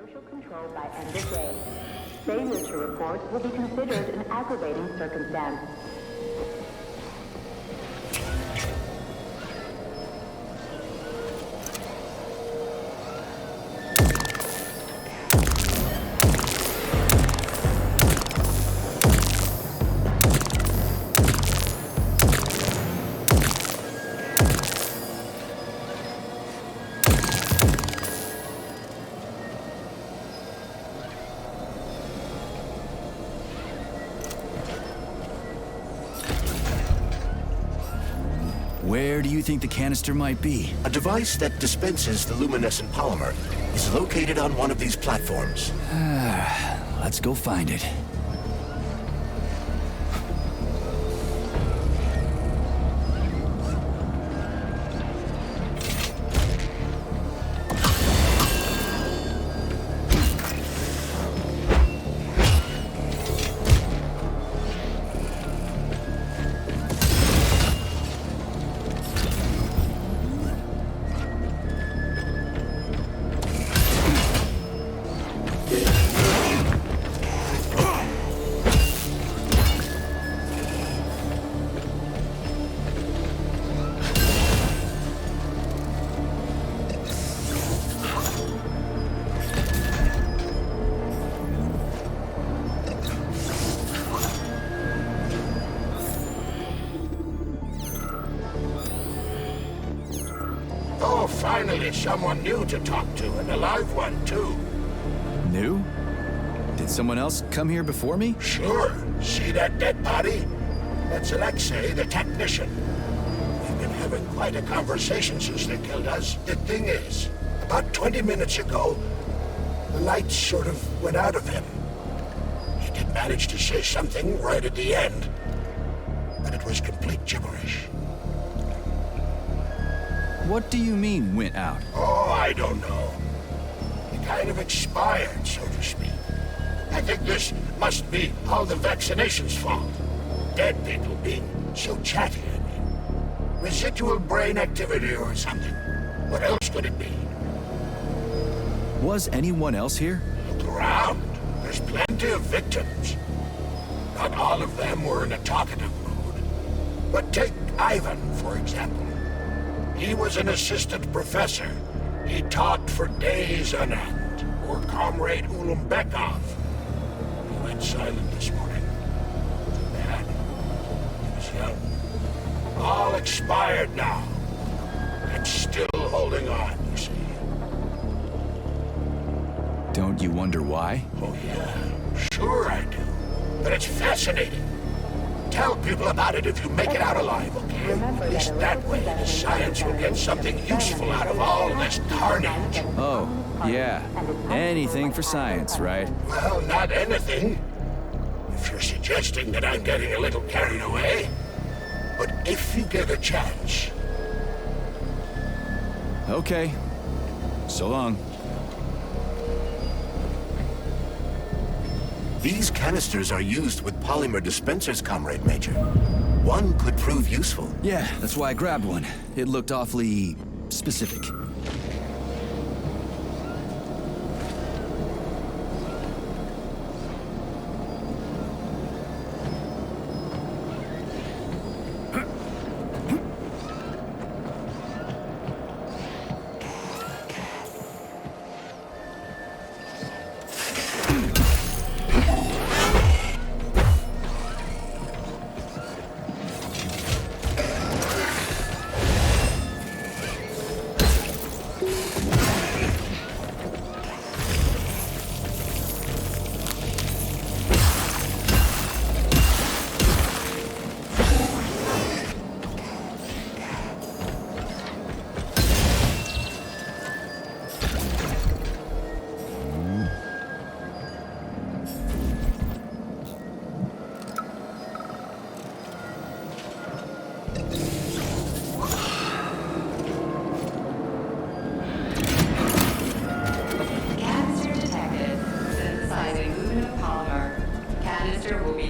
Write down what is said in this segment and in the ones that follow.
social control by end of day. Failure to report will be considered an aggravating circumstance. Where do you think the canister might be? A device that dispenses the luminescent polymer is located on one of these platforms. Let's go find it. Oh, finally, someone new to talk to, and a live one, too. New? Did someone else come here before me? Sure. See that dead body? That's Alexei, the technician. We've been having quite a conversation since they killed us. The thing is, about 20 minutes ago, the light sort of went out of him. He did manage to say something right at the end, but it was complete gibberish. What do you mean, went out? Oh, I don't know. He kind of expired, so to speak. I think this must be all the vaccination's fault. Dead people being so chatty, I mean. Residual brain activity or something. What else could it be? Was anyone else here? Look around. There's plenty of victims. Not all of them were in a talkative mood. But take Ivan, for example. He was an assistant professor. He taught for days on end. Or Comrade Ulumbekov. He went silent this morning. Too bad. He was young. All expired now. And still holding on, you see. Don't you wonder why? Oh, yeah. Sure I do. But it's fascinating. Tell people about it if you make it out alive, okay? At least that way, the science will get something useful out of all this carnage. Oh, yeah. Anything for science, right? Well, not anything. If you're suggesting that I'm getting a little carried away. But if you get a chance. Okay. So long. These canisters are used with polymer dispensers, Comrade Major. One could prove useful. Yeah, that's why I grabbed one. It looked awfully specific.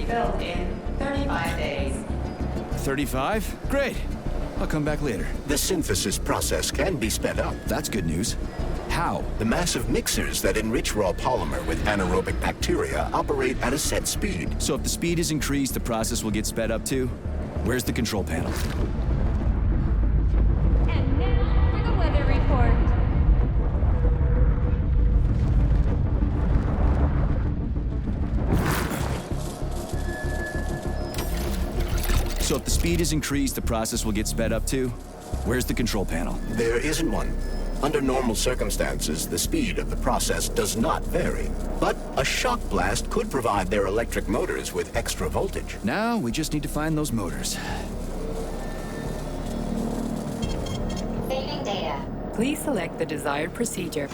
Built in 35 days. 35? Great. I'll come back later. The synthesis process can be sped up. That's good news. How? The massive mixers that enrich raw polymer with anaerobic bacteria operate at a set speed. So if the speed is increased, the process will get sped up too? Where's the control panel? And now for the weather report. So if the speed is increased, the process will get sped up too? Where's the control panel? There isn't one. Under normal circumstances, the speed of the process does not vary. But a shock blast could provide their electric motors with extra voltage. Now, we just need to find those motors. Saving data. Please select the desired procedure.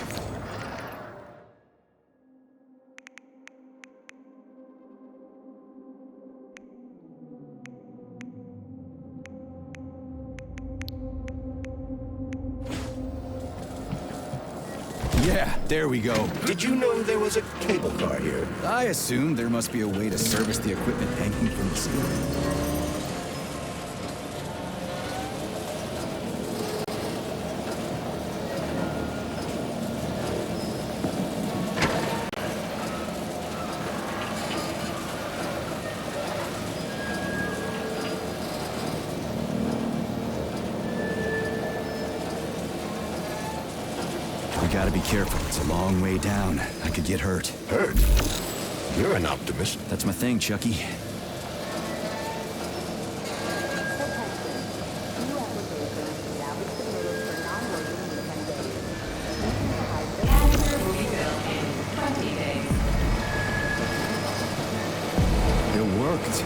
Yeah, there we go. Did you know there was a cable car here? I assumed there must be a way to service the equipment hanging from the ceiling. We gotta be careful. It's a long way down. I could get hurt. Hurt? You're an optimist. That's my thing, Chucky. Canister will be filled in 20 days. It worked.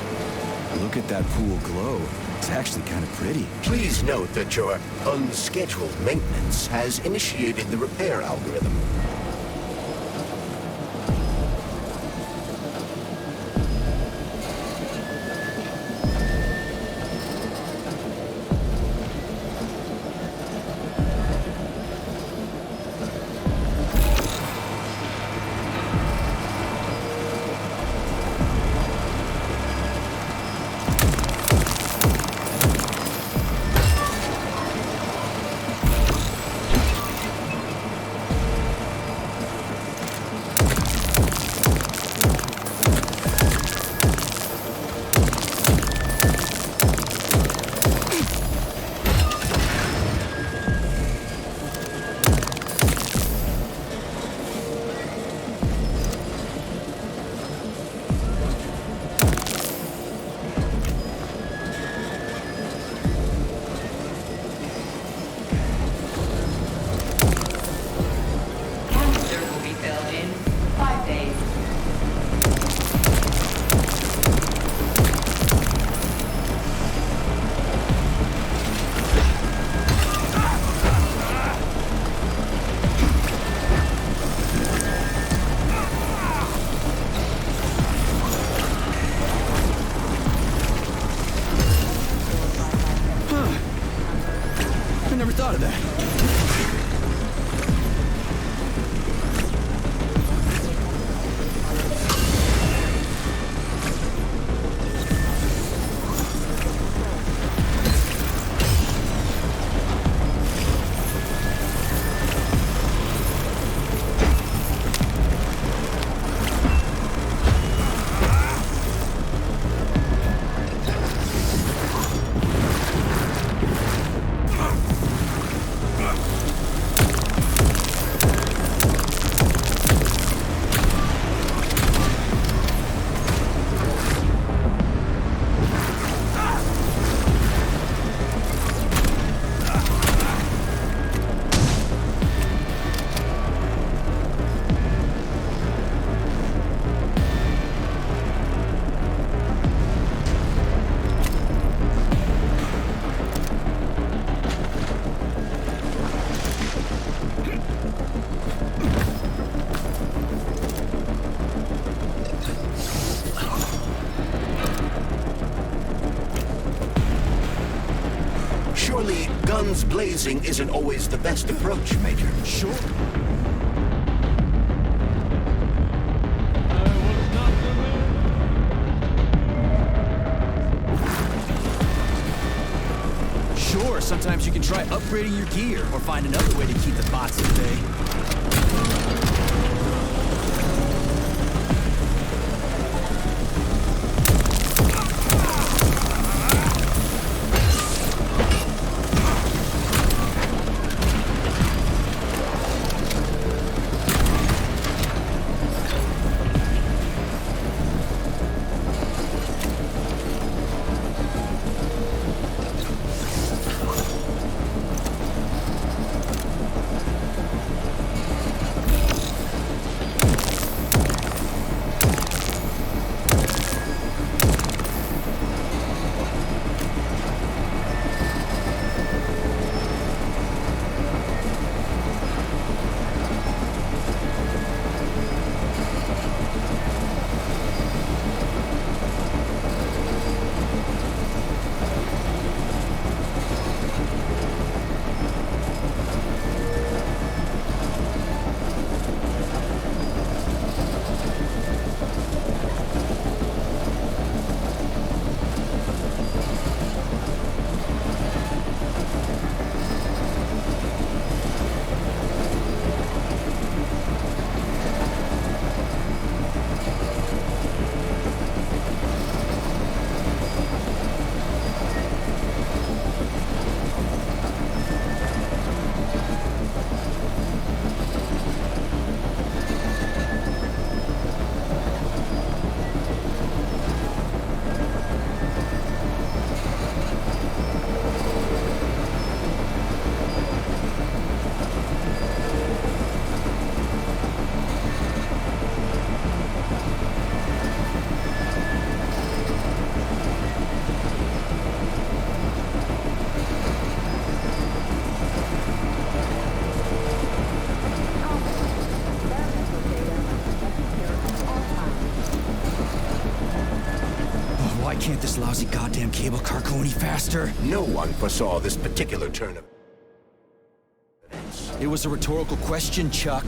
Look at that pool glow. It's actually kind of pretty. Please note that your unscheduled maintenance has initiated the repair algorithm. Canister will be filled in 5 days. I never thought of that. Surely, guns blazing isn't always the best approach, Major. Sure. Sure, sometimes you can try upgrading your gear or find another way to keep the bots at bay. Can't this lousy goddamn cable car go any faster? No one foresaw this particular turn of... It was a rhetorical question, Chuck.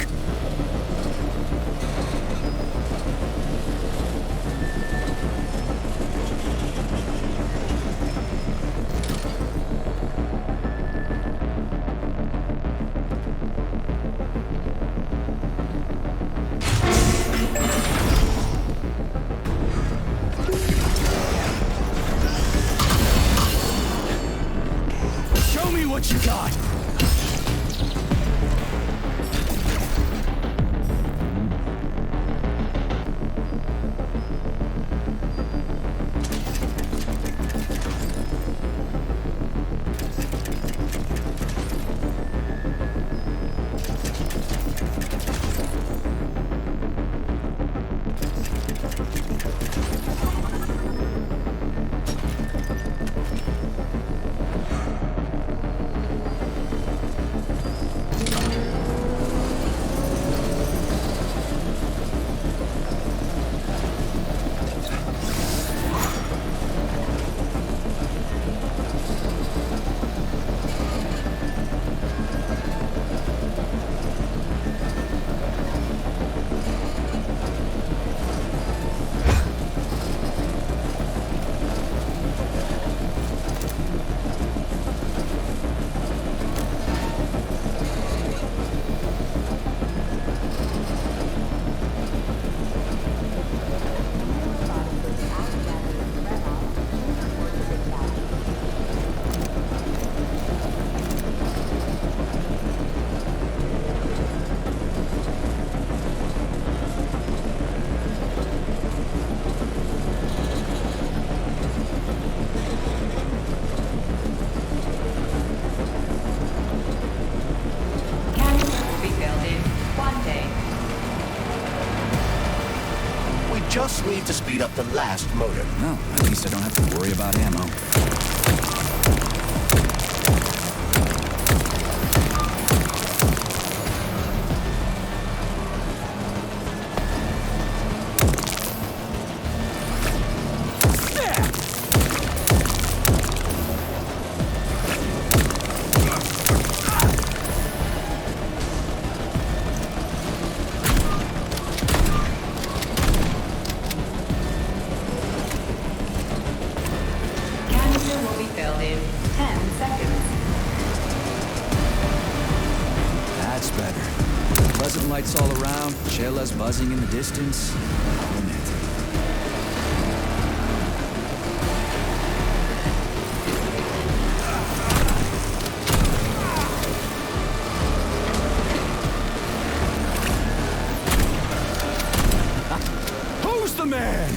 Show me what you got! Just need to speed up the last motor. Well, at least I don't have to worry about ammo. Canister will be filled in 10 seconds. That's better. Pleasant lights all around, Shayla's buzzing in the distance. Romantic. Who's the man?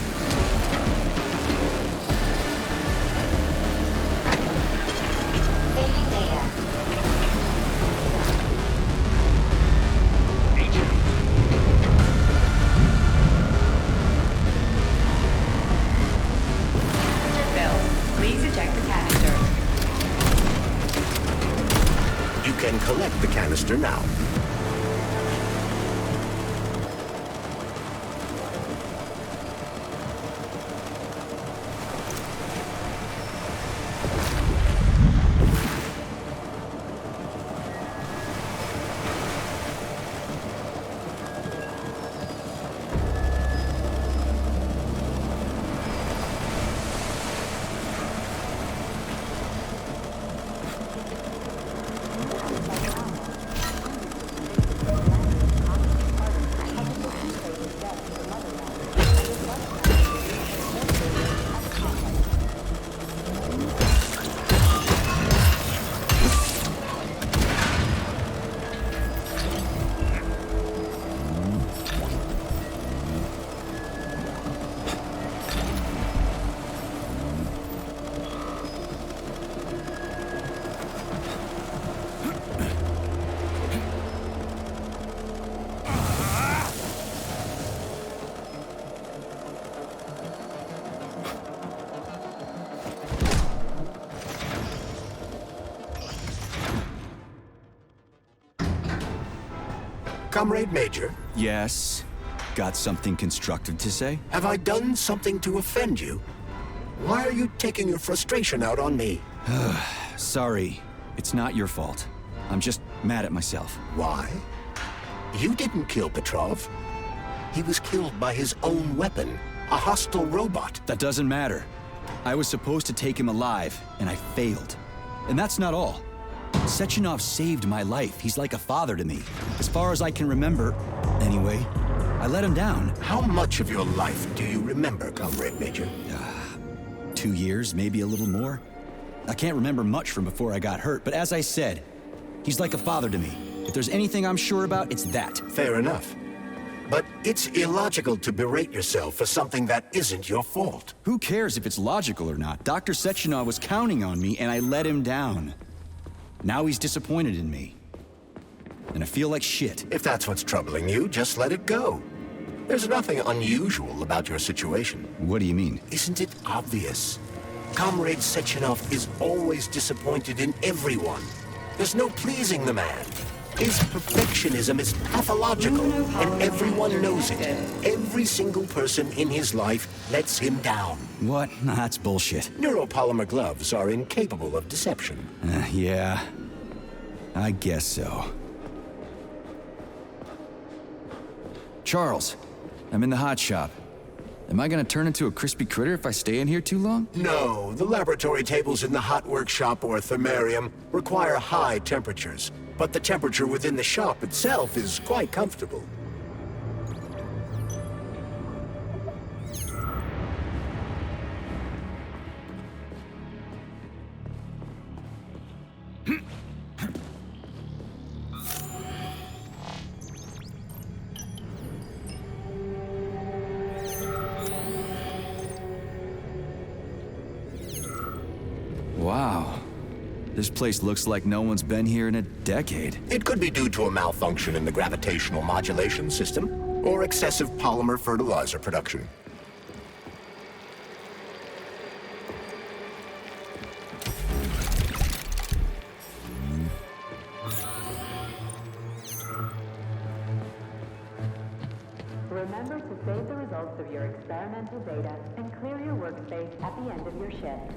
Please eject the canister. You can collect the canister now. Comrade Major, Yes. Got something constructive to say? have I done something to offend you? Why are you taking your frustration out on me? Sorry, it's not your fault. I'm just mad at myself. Why? You didn't kill Petrov. He was killed by his own weapon, a hostile robot. That doesn't matter. I was supposed to take him alive, and I failed. And that's not all. Sechenov saved my life. He's like a father to me. As far as I can remember, anyway, I let him down. How much of your life do you remember, Comrade Major? 2 years, maybe a little more. I can't remember much from before I got hurt, but as I said, he's like a father to me. If there's anything I'm sure about, it's that. Fair enough. But it's illogical to berate yourself for something that isn't your fault. Who cares if it's logical or not? Dr. Sechenov was counting on me, and I let him down. Now he's disappointed in me. And I feel like shit. If that's what's troubling you, just let it go. There's nothing unusual about your situation. What do you mean? Isn't it obvious? Comrade Sechenov is always disappointed in everyone. There's no pleasing the man. His perfectionism is pathological, and everyone knows it. Every single person in his life lets him down. What? Nah, that's bullshit. Neuropolymer gloves are incapable of deception. Yeah. I guess so. Charles, I'm in the hot shop. Am I gonna turn into a crispy critter if I stay in here too long? No, the laboratory tables in the hot workshop or thermarium require high temperatures, but the temperature within the shop itself is quite comfortable. Wow. This place looks like no one's been here in a decade. It could be due to a malfunction in the gravitational modulation system, or excessive polymer fertilizer production. Remember to save the results of your experimental data and clear your workspace at the end of your shift.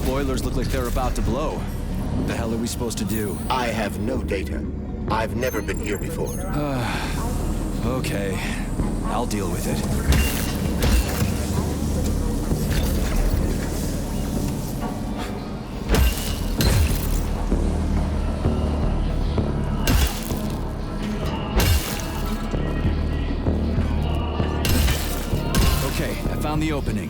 Boilers look like they're about to blow. What the hell are we supposed to do? I have no data. I've never been here before. Okay. I'll deal with it. found the opening.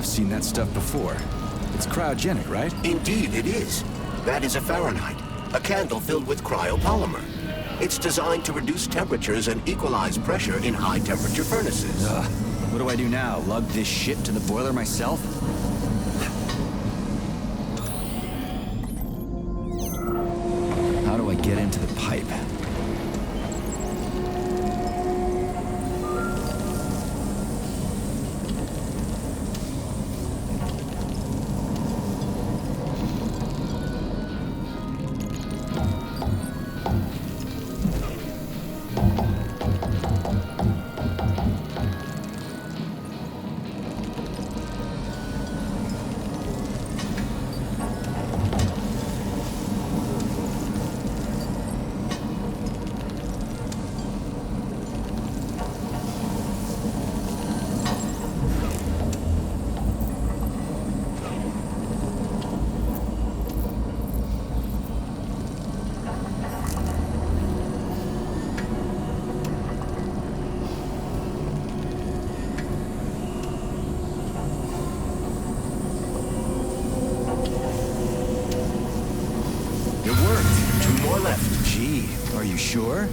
Seen that stuff before. It's cryogenic, right? Indeed it is. That is a Fahrenheit, a candle filled with cryopolymer. It's designed to reduce temperatures and equalize pressure in high-temperature furnaces. What do I do now? Lug this shit to the boiler myself? How do I get into the pipe? Gee, are you sure?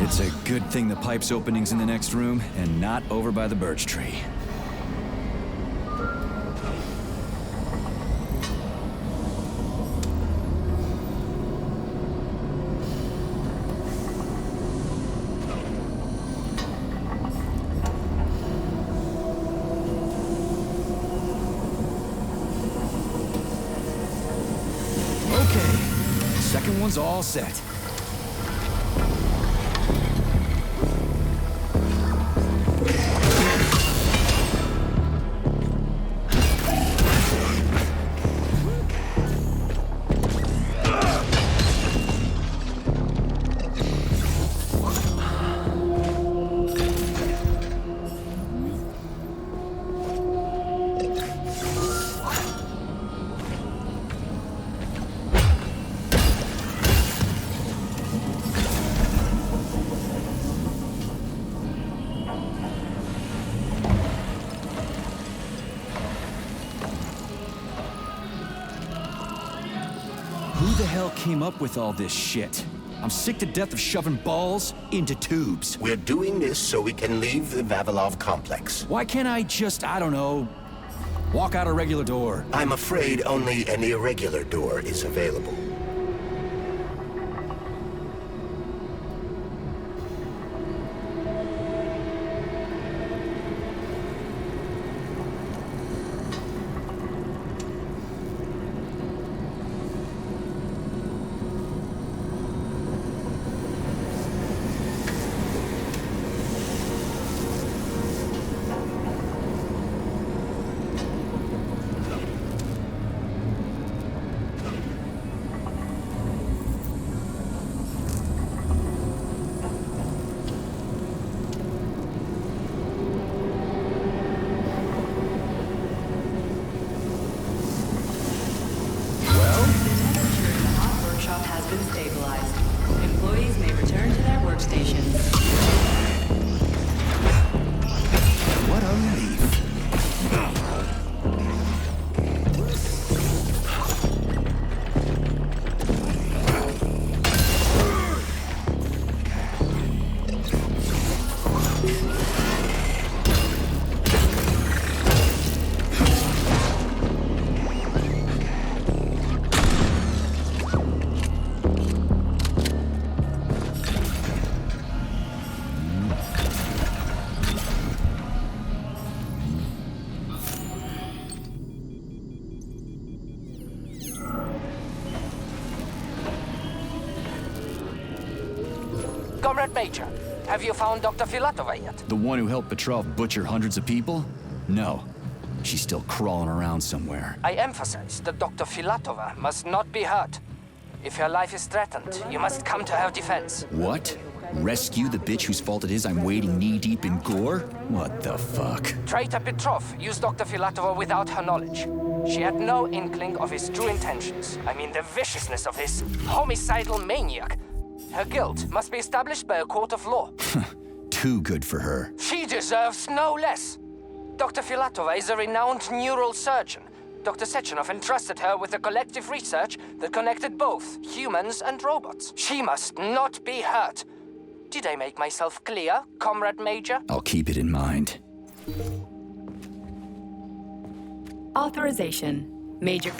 It's a good thing the pipe's opening's in the next room and not over by the birch tree. Okay, second one's all set. Who the hell came up with all this shit? I'm sick to death of shoving balls into tubes. We're doing this so we can leave the Vavilov complex. Why can't I just, I don't know, walk out a regular door? I'm afraid only an irregular door is available. Comrade Major, have you found Dr. Filatova yet? The one who helped Petrov butcher hundreds of people? No. She's still crawling around somewhere. I emphasize that Dr. Filatova must not be hurt. If her life is threatened, you must come to her defense. What? Rescue the bitch whose fault it is I'm wading knee-deep in gore? What the fuck? Traitor Petrov used Dr. Filatova without her knowledge. She had no inkling of his true intentions. I mean, the viciousness of his homicidal maniac. Her guilt must be established by a court of law. Too good for her. She deserves no less. Dr. Filatova is a renowned neural surgeon. Dr. Sechenov entrusted her with the collective research that connected both humans and robots. She must not be hurt. Did I make myself clear, Comrade Major? I'll keep it in mind. Authorization. Major.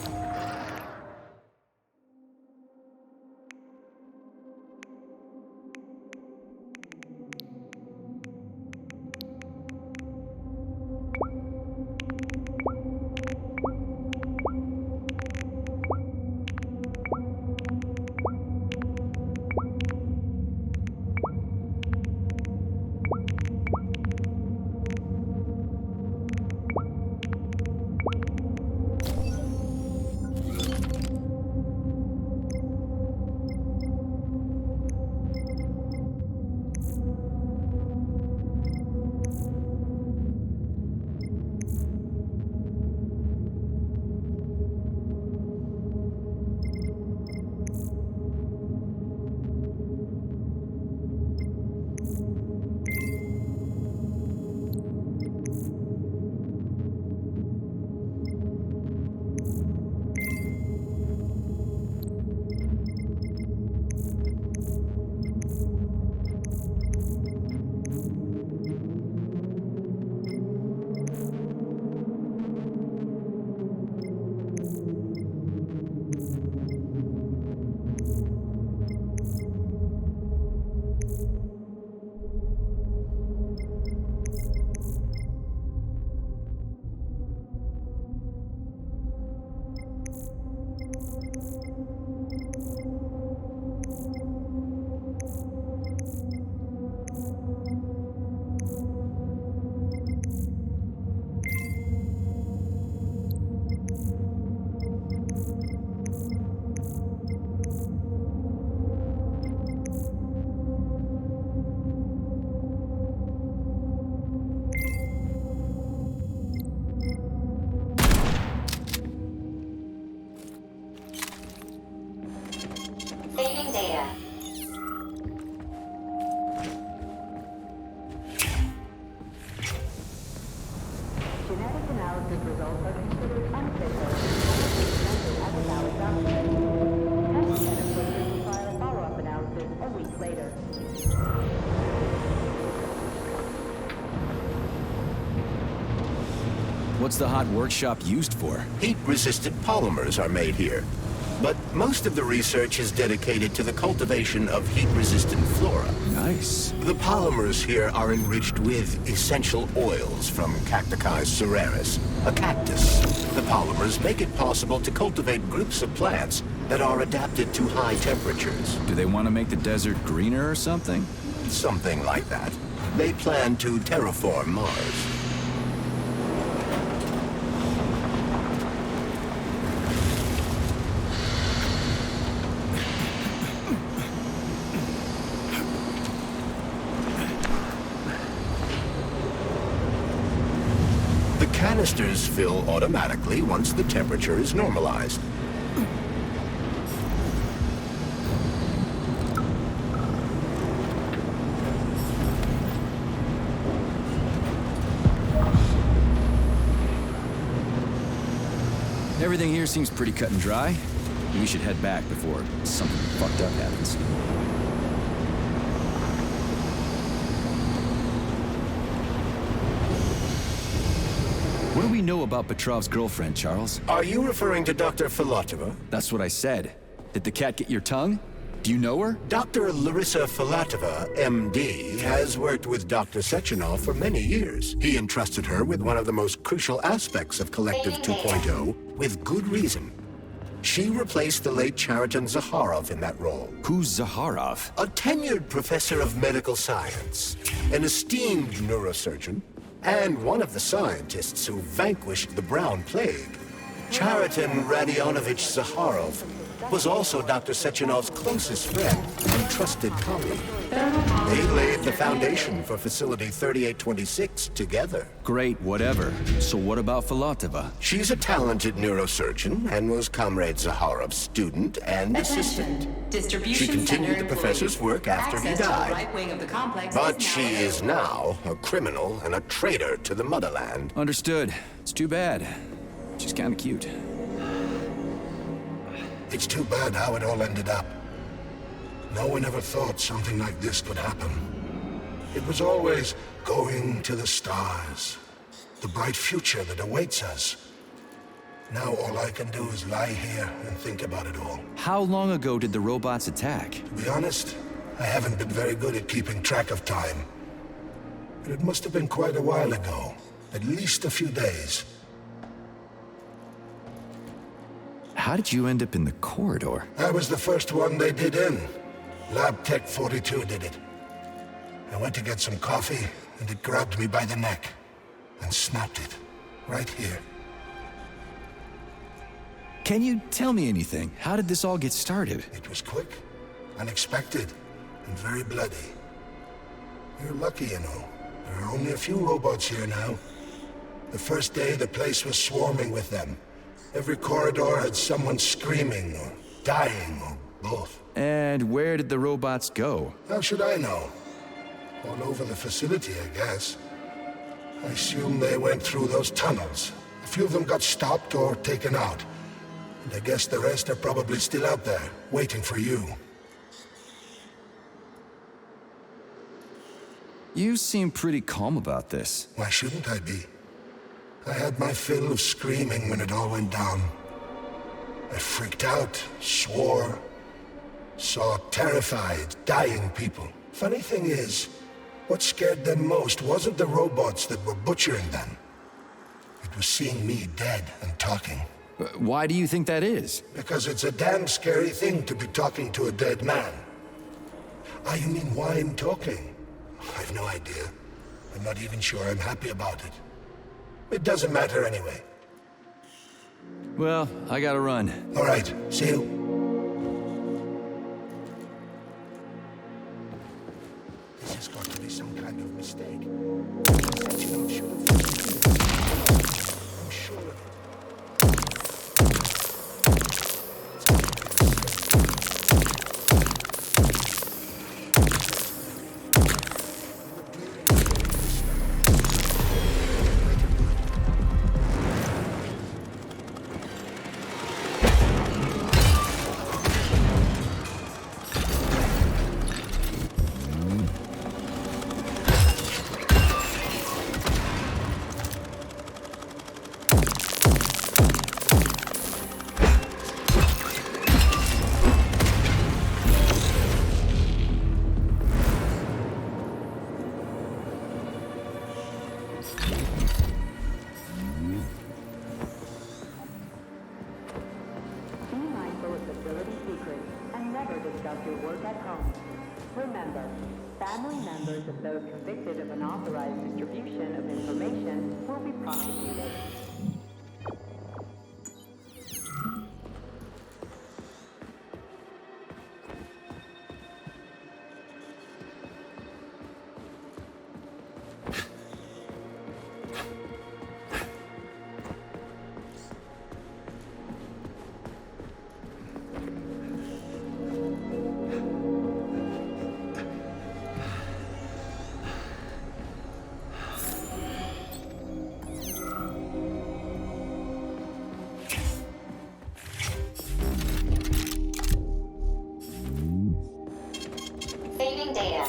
Saving data. Genetic analysis results are considered unofficial and presented as a valid document. Test center pushers require a follow-up analysis a week later. What's the hot workshop used for? Heat-resistant polymers are made here. But most of the research is dedicated to the cultivation of heat-resistant flora. Nice. The polymers here are enriched with essential oils from Cacticus cereris, a cactus. The polymers make it possible to cultivate groups of plants that are adapted to high temperatures. Do they want to make the desert greener or something? Something like that. They plan to terraform Mars. Canisters fill automatically once the temperature is normalized. Everything here seems pretty cut and dry. We should head back before something fucked up happens. What do we know about Petrov's girlfriend, Charles? Are you referring to Dr. Filatova? That's what I said. Did the cat get your tongue? Do you know her? Dr. Larissa Filatova, MD, has worked with Dr. Sechenov for many years. He entrusted her with one of the most crucial aspects of Collective 2.0, with good reason. She replaced the late Chariton Zakharov in that role. Who's Zakharov? A tenured professor of medical science, an esteemed neurosurgeon, and one of the scientists who vanquished the Brown Plague. Chariton Radionovich Zakharov was also Dr. Sechenov's closest friend and trusted colleague. They laid the foundation for Facility 3826 together. Great, whatever. So what about Filatova? She's a talented neurosurgeon and was Comrade Zakharov's student and assistant. Attention. Distribution She continued center the professor's employees. work after he Access to the died. right wing of the complex But is she now is now a criminal and a traitor to the motherland. Understood. It's too bad. She's kinda cute. It's too bad how it all ended up. No one ever thought something like this could happen. It was always going to the stars, the bright future that awaits us. Now all I can do is lie here and think about it all. How long ago did the robots attack? To be honest, I haven't been very good at keeping track of time. But it must have been quite a while ago, at least a few days. How did you end up in the corridor? I was the first one they did in. Lab Tech 42 did it. I went to get some coffee, and it grabbed me by the neck and snapped it, right here. Can you tell me anything? How did this all get started? It was quick, unexpected, and very bloody. You're lucky, you know. There are only a few robots here now. The first day, the place was swarming with them. Every corridor had someone screaming, or dying, or both. And where did the robots go? How should I know? All over the facility, I guess. I assume they went through those tunnels. A few of them got stopped or taken out. And I guess the rest are probably still out there, waiting for you. You seem pretty calm about this. Why shouldn't I be? I had my fill of screaming when it all went down. I freaked out, swore, saw terrified, dying people. Funny thing is, what scared them most wasn't the robots that were butchering them. It was seeing me dead and talking. Why do you think that is? Because it's a damn scary thing to be talking to a dead man. Ah, you mean why I'm talking? I've no idea. I'm not even sure I'm happy about it. It doesn't matter anyway. Well, I gotta run. All right, see you. This has got to be some kind of mistake. Sechenov should have... I'm sure of it. Be mindful of facility secrets and never discuss your work at home. Remember, family members of those convicted of unauthorized distribution of information will be prosecuted. Saving data.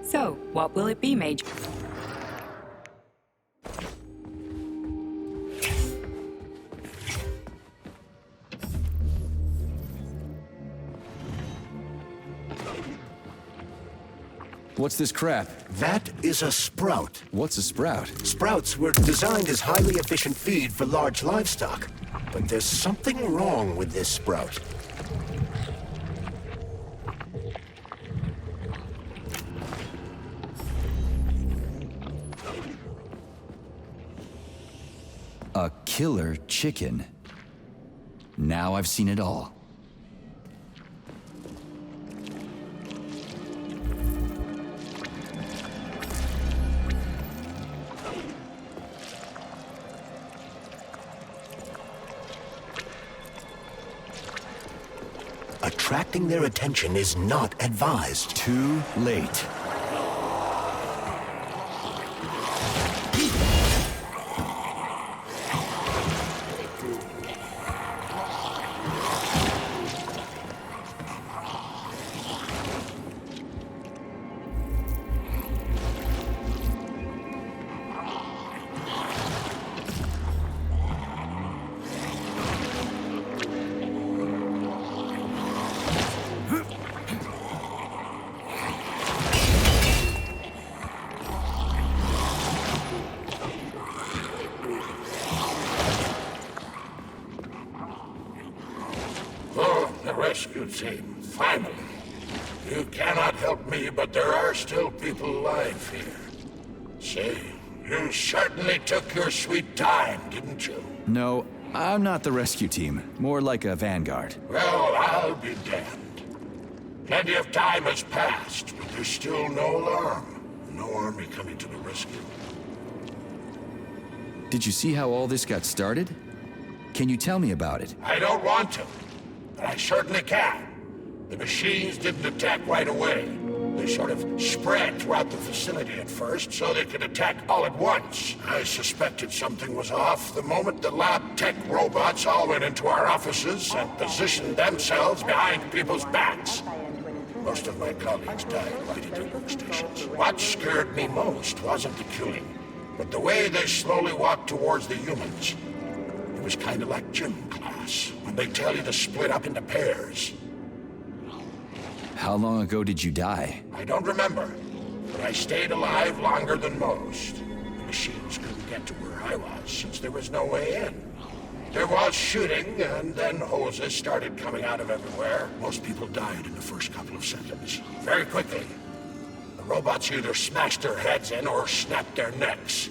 So, what will it be, Major? What's this crap? That is a sprout. What's a sprout? Sprouts were designed as highly efficient feed for large livestock. But there's something wrong with this sprout. A killer chicken. Now I've seen it all. Attracting their attention is not advised. Too late. Rescue team, finally. You cannot help me, but there are still people alive here. Say, you certainly took your sweet time, didn't you? No, I'm not the rescue team. More like a vanguard. Well, I'll be damned. Plenty of time has passed, but there's still no alarm. No army coming to the rescue. Did you see how all this got started? Can you tell me about it? I don't want to, but I certainly can. The machines didn't attack right away. They sort of spread throughout the facility at first, so they could attack all at once. I suspected something was off the moment the lab tech robots all went into our offices and positioned themselves behind people's backs. Most of my colleagues died right at their workstations. What scared me most wasn't the killing, but the way they slowly walked towards the humans. It was kind of like gym class, when they tell you to split up into pairs. How long ago did you die? I don't remember, but I stayed alive longer than most. The machines couldn't get to where I was, since there was no way in. There was shooting, and then hoses started coming out of everywhere. Most people died in the first couple of seconds. Very quickly. The robots either smashed their heads in or snapped their necks,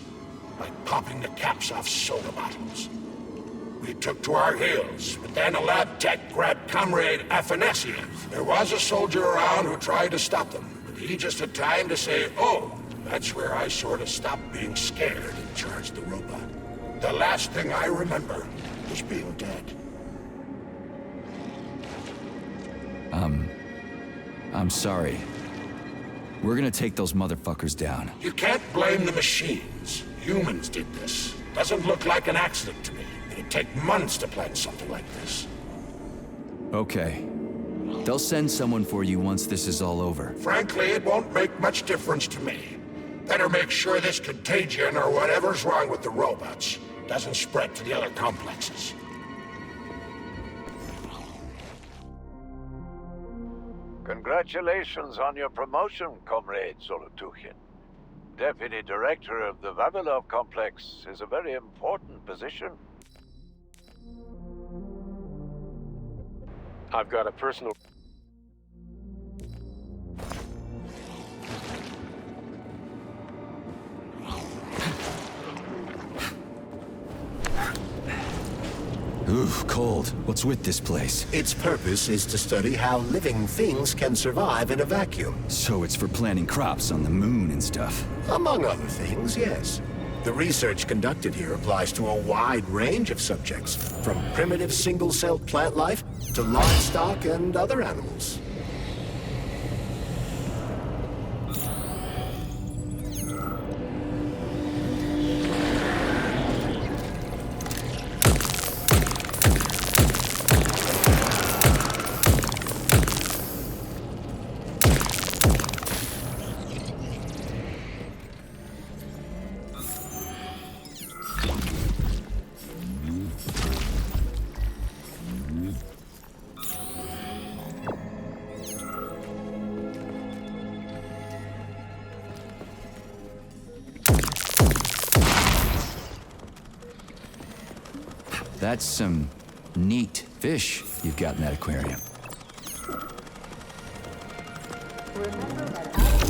like popping the caps off soda bottles. We took to our heels, but then a lab tech grabbed Comrade Afanasiev. There was a soldier around who tried to stop them, but he just had time to say, "Oh." That's where I sort of stopped being scared and charged the robot. The last thing I remember was being dead. I'm sorry. We're gonna take those motherfuckers down. You can't blame the machines. Humans did this. Doesn't look like an accident to me. It'd take months to plan something like this. Okay. They'll send someone for you once this is all over. Frankly, it won't make much difference to me. Better make sure this contagion or whatever's wrong with the robots doesn't spread to the other complexes. Congratulations on your promotion, Comrade Zolotukhin. Deputy Director of the Vavilov Complex is a very important position. I've got a personal... Ooh, cold. What's with this place? Its purpose is to study how living things can survive in a vacuum. So it's for planting crops on the moon and stuff. Among other things, yes. The research conducted here applies to a wide range of subjects, from primitive single-celled plant life to livestock and other animals. That's some neat fish you've got in that aquarium. Remember that Alex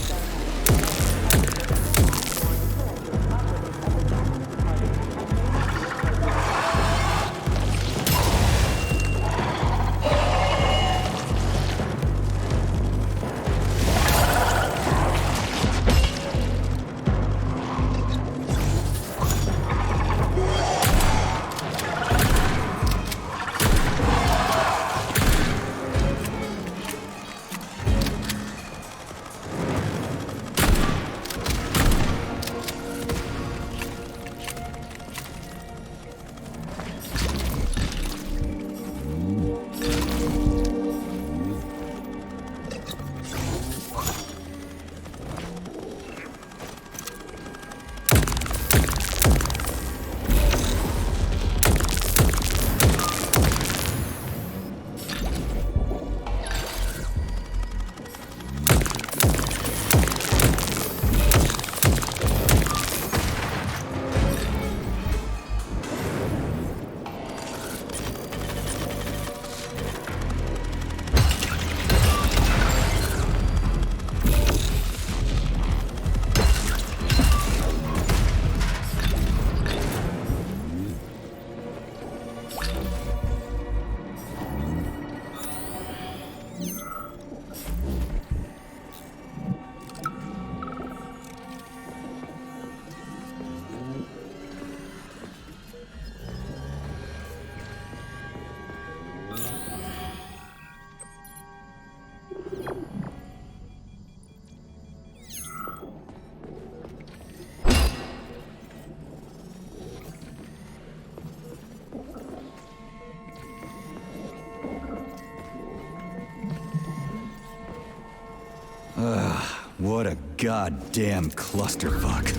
What a goddamn clusterfuck.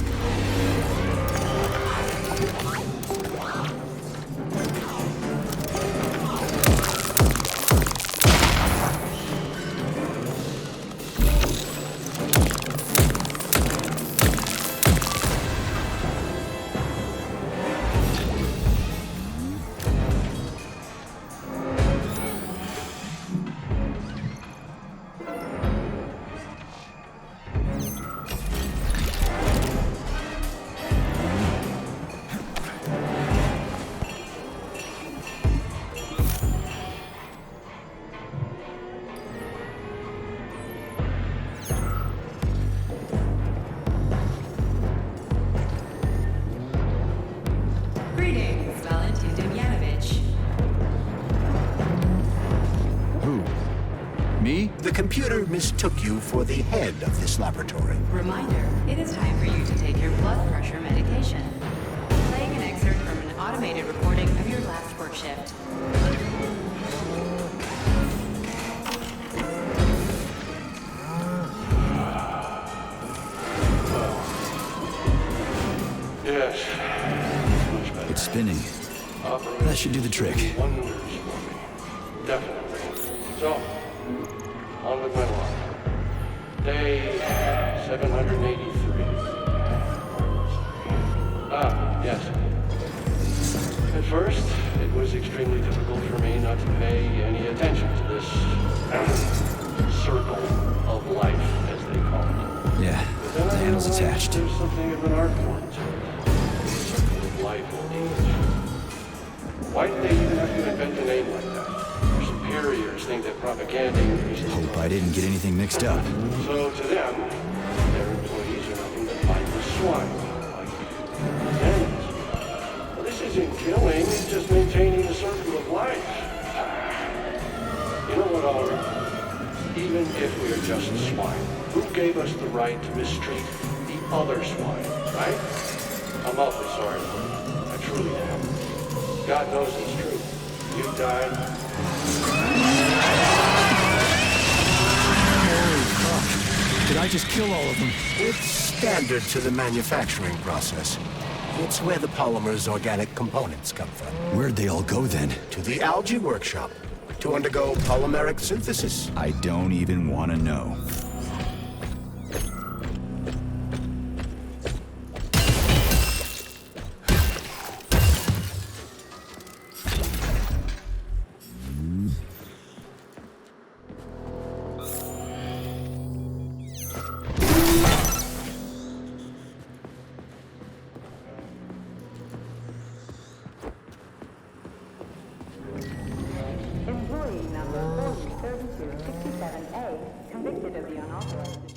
Greetings, Valentin Demyanovich. Who? Me? The computer mistook you for the head of this laboratory. Reminder, it is time for you to take your blood pressure medication. Playing an excerpt from an automated recording of your last work shift. Yes. Much better. It's spinning. Operation That should do the trick. Wonders for me. Definitely. So, on with my log. Day 783. Yes. At first, it was extremely difficult for me not to pay any attention to this circle of life, as they call it. Yeah, But then the I handle's realized attached. there's something of an art form to it. Circle of life indeed. Why did they even have to invent a name like that? Their superiors think that propaganda increases. Hope I didn't get anything mixed up. So to them, their employees are nothing but mindless swine, like animals. Well, this isn't killing, it's just maintaining the circle of life. You know what, Oliver? Even if we're just swine, who gave us the right to mistreat the other swine, right? I'm awfully sorry, Lord. I truly am. God knows it's true. You died. Did I just kill all of them? It's standard to the manufacturing process. It's where the polymer's organic components come from. Where'd they all go then? To the algae workshop to undergo polymeric synthesis. I don't even want to know. convicted of the unauthorized